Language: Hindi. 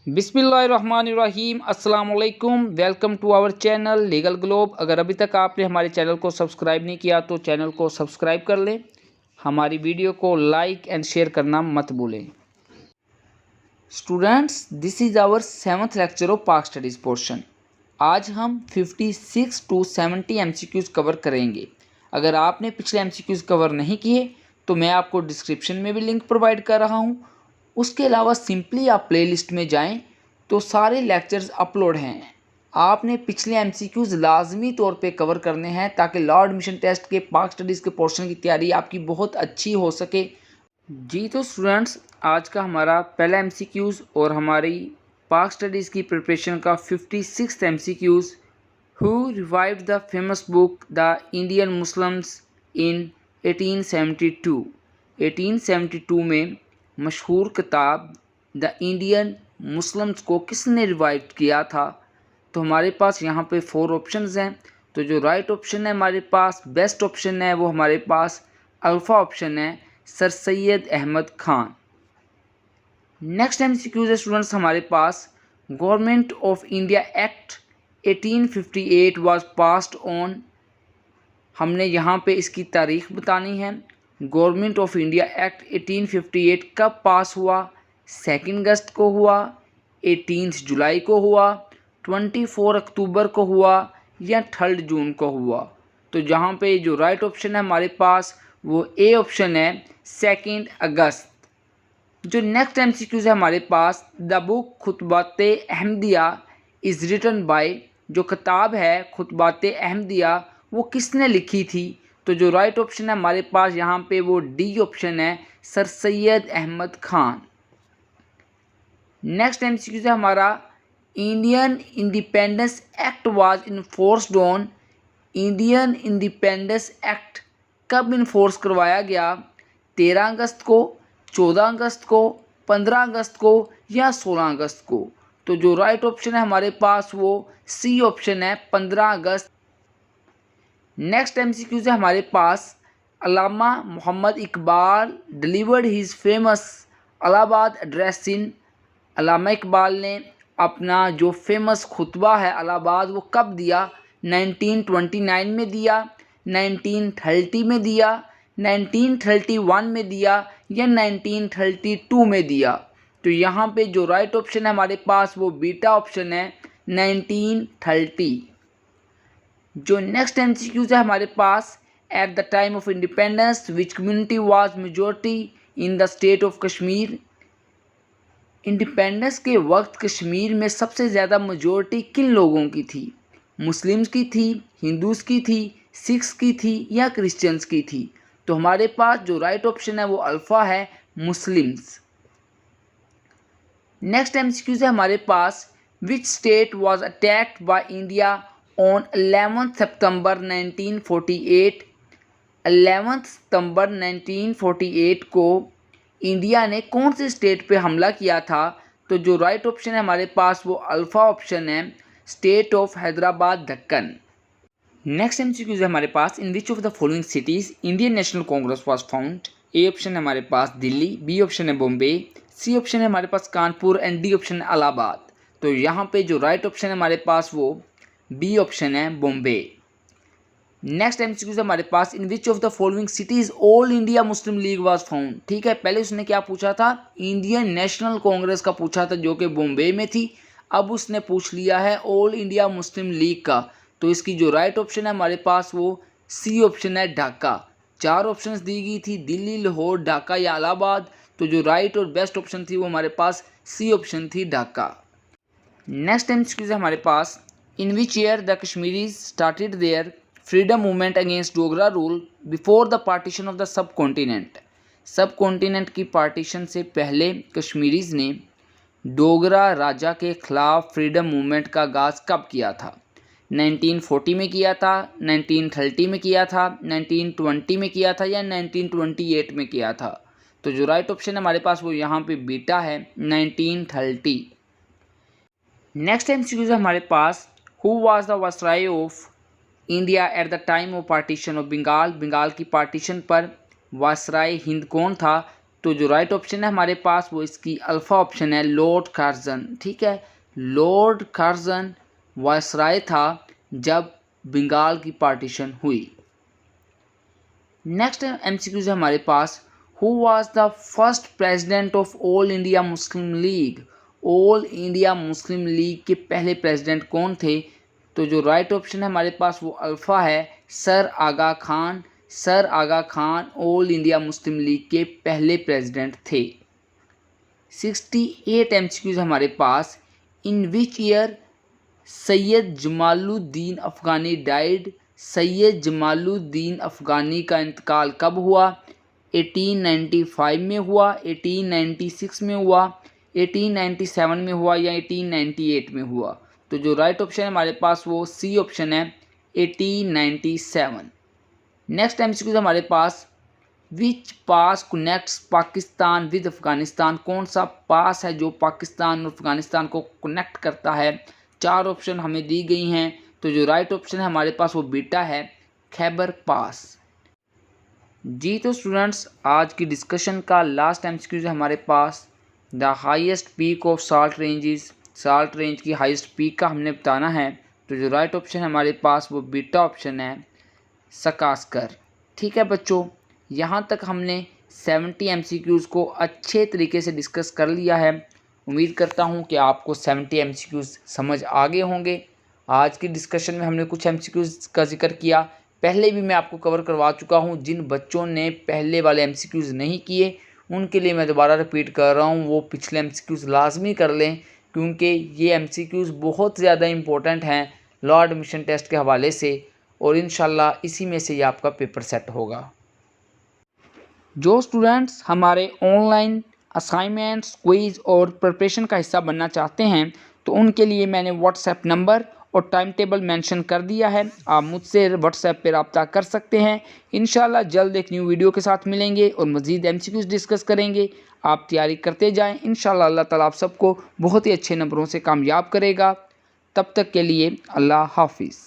बिस्मिल्लाहिर्रहमानिर्रहीम अस्सलाम वालेकुम। Welcome to our channel legal globe. अगर अभी तक आपने हमारे चैनल को सब्सक्राइब नहीं किया तो चैनल को सब्सक्राइब कर लें। हमारी वीडियो को लाइक एंड शेयर करना मत भूलें। Students, this is our 7th lecture of Pak studies portion. आज हम 56 टू 70 MCQs कवर करेंगे। अगर आपने पिछले MCQs कवर नहीं किए तो मैं आपको डिस्क्रिप्शन में भी लिंक प्रोवाइड कर रहा हूँ। उसके अलावा सिंपली आप प्लेलिस्ट में जाएं तो सारे लेक्चर्स अपलोड हैं। आपने पिछले MCQs लाजमी तौर पे कवर करने हैं ताकि लॉ एडमिशन टेस्ट के पाक स्टडीज़ के पोर्शन की तैयारी आपकी बहुत अच्छी हो सके। जी तो स्टूडेंट्स, आज का हमारा पहला MCQs और हमारी पाक स्टडीज़ की प्रिपरेशन का 56th MCQs। Who revived the famous book the Indian Muslims in 1872। 1872 में मशहूर किताब द इंडियन मुस्लिम्स को किसने रिवाइव किया था? तो हमारे पास यहाँ पे 4 ऑप्शंस हैं। तो जो राइट ऑप्शन है हमारे पास, बेस्ट ऑप्शन है, वो हमारे पास अल्फ़ा ऑप्शन है, sir Syed Ahmad Khan. Next MCQ है स्टूडेंट्स हमारे पास, Government of India Act 1858 was passed on. हमने यहाँ पे इसकी तारीख बतानी है। गवर्नमेंट ऑफ इंडिया एक्ट 1858 कब पास हुआ? 2 अगस्त को हुआ, 18 जुलाई को हुआ, 24 अक्टूबर को हुआ या 3 जून को हुआ? तो जहाँ पे जो राइट ऑप्शन है हमारे पास वो ए ऑप्शन है, 2 अगस्त। जो नेक्स्ट MCQ है हमारे पास, the book Khutbat-e Ahmadiya is written by. जो किताब है खुतबाते अहमदिया वो किसने लिखी थी? तो जो राइट ऑप्शन है हमारे पास यहाँ पे वो डी ऑप्शन है, sir Syed Ahmad Khan. Next MCQ है हमारा, Indian independence act was enforced on. Indian independence act कब इन्फोर्स करवाया गया? 13 अगस्त को, 14 अगस्त को, 15 अगस्त को या 16 अगस्त को? तो जो राइट ऑप्शन है हमारे पास वो सी ऑप्शन है, 15 अगस्त। नेक्स्ट MCQ है हमारे पास, Allama Muhammad Iqbal delivered his famous Allahabad address in. Allama Iqbal ने अपना जो फेमस खुतबा है इलाहाबाद वो कब दिया? 1929 में दिया, 1930 में दिया, 1931 में दिया या 1932 में दिया? तो यहाँ पे जो राइट ऑप्शन है हमारे पास वो बीटा ऑप्शन है, 1930। जो नेक्स्ट MCQ है हमारे पास, at the time of independence which community was majority in the state of Kashmir. Independence के वक्त कश्मीर में सबसे ज़्यादा मेजॉरिटी किन लोगों की थी? मुस्लिम्स की थी, हिंदूज़ की थी, सिख्स की थी या क्रिश्चियंस की थी? तो हमारे पास जो राइट ऑप्शन है वो अल्फ़ा है, मुस्लिम्स। नेक्स्ट MCQ है हमारे पास, which state was attacked by India on 11 सितंबर 1948। 11 सितंबर 1948 को इंडिया ने कौन से स्टेट पे हमला किया था? तो जो राइट ऑप्शन है हमारे पास वो अल्फ़ा ऑप्शन है, state of Hyderabad Deccan. Next MCQ है हमारे पास, in which of the following cities Indian National Congress was found. A option है हमारे पास दिल्ली, बी ऑप्शन है बॉम्बे, सी ऑप्शन है हमारे पास कानपुर एंड डी ऑप्शन है इलाहाबाद। तो यहाँ पे जो राइट ऑप्शन है हमारे पास वो बी ऑप्शन है, बॉम्बे। नेक्स्ट MCQ है हमारे पास, in which of the following cities All India Muslim League was found. ठीक है, पहले उसने क्या पूछा था? इंडियन नेशनल कांग्रेस का पूछा था जो कि बॉम्बे में थी। अब उसने पूछ लिया है ऑल इंडिया मुस्लिम लीग का। तो इसकी जो राइट ऑप्शन है हमारे पास वो सी ऑप्शन है, ढाका। 4 ऑप्शंस दी गई थी, दिल्ली, लाहौर, ढाका या इलाहाबाद। तो जो राइट और बेस्ट ऑप्शन थी वो हमारे पास सी ऑप्शन थी, ढाका। नेक्स्ट MCQ है हमारे पास, in which year the Kashmiris started their freedom movement against Dogra rule before the partition of the subcontinent. Subcontinent की पार्टीशन से पहले कश्मीरीज ने डोगरा राजा के खिलाफ फ्रीडम मूवमेंट का आगाज़ कब किया था? 1940 में किया था, 1930 में किया था, 1920 में किया था या 1928 में किया था? तो जो राइट ऑप्शन है हमारे पास वो यहाँ पे बीटा है, 1930। नेक्स्ट MCQ है हमारे पास, who was the viceroy of India at the time of partition of Bengal. Bengal की पार्टीशन पर वायसराय हिंद कौन था? तो जो राइट ऑप्शन है हमारे पास वो इसकी अल्फ़ा ऑप्शन है, लॉर्ड कार्जन। ठीक है, लॉर्ड कार्जन वायसराय था जब बंगाल की पार्टीशन हुई। नेक्स्ट एमसीक्यूज है हमारे पास, who was the first president of All India Muslim League. All India Muslim League के पहले प्रेसिडेंट कौन थे? तो जो राइट ऑप्शन है हमारे पास वो अल्फ़ा है, sir Aga Khan. Sir Aga Khan All India Muslim League के पहले प्रेसिडेंट थे। 68 एमसीक्यूज हमारे पास, in which year Syed Jamaluddin Afghani died. Syed Jamaluddin Afghani का इंतकाल कब हुआ? 1895 में हुआ, 1896 में हुआ, 1897 में हुआ या 1898 में हुआ? तो जो राइट ऑप्शन है हमारे पास वो सी ऑप्शन है, 1897। नेक्स्ट एमसीक्यू हमारे पास, विच पास कनेक्ट्स पाकिस्तान विद अफ़गानिस्तान। कौन सा पास है जो पाकिस्तान और अफ़गानिस्तान को कनेक्ट करता है? 4 ऑप्शन हमें दी गई हैं, तो जो राइट ऑप्शन है हमारे पास वो बीटा है, खैबर पास। जी तो स्टूडेंट्स, आज की डिस्कशन का लास्ट एमसीक्यू है हमारे पास, the highest peak of Salt Ranges. Salt Range की हाईएस्ट पीक का हमने बताना है, तो जो राइट ऑप्शन है हमारे पास वो बीटा ऑप्शन है, सकास्कर। ठीक है बच्चों, यहाँ तक हमने 70 एमसीक्यूज़ को अच्छे तरीके से डिस्कस कर लिया है। उम्मीद करता हूँ कि आपको 70 एमसीक्यूज़ समझ आ गए होंगे। आज की डिस्कशन में हमने कुछ एमसीक्यूज़ का जिक्र किया, पहले भी मैं आपको कवर करवा चुका हूँ। जिन बच्चों ने पहले वाले एमसीक्यूज़ नहीं किए उनके लिए मैं दोबारा रिपीट कर रहा हूँ, वो पिछले एमसीक्यूज़ लाजमी कर लें, क्योंकि ये एमसीक्यूज़ बहुत ज़्यादा इंपॉर्टेंट हैं लॉ एडमिशन टेस्ट के हवाले से, और इंशाल्लाह इसी में से ये आपका पेपर सेट होगा। जो स्टूडेंट्स हमारे ऑनलाइन असाइनमेंट्स, क्विज़ और प्रिपरेशन का हिस्सा बनना चाहते हैं, तो उनके लिए मैंने व्हाट्सएप नंबर और टाइम टेबल मेंशन कर दिया है। आप मुझसे व्हाट्सएप पर रब्ता कर सकते हैं। इंशाल्लाह जल्द एक न्यू वीडियो के साथ मिलेंगे और मज़ीद एमसीक्यूज़ डिस्कस करेंगे। आप तैयारी करते जाएं, इंशाल्लाह अल्लाह ताला आप सबको बहुत ही अच्छे नंबरों से कामयाब करेगा। तब तक के लिए अल्लाह हाफिज़।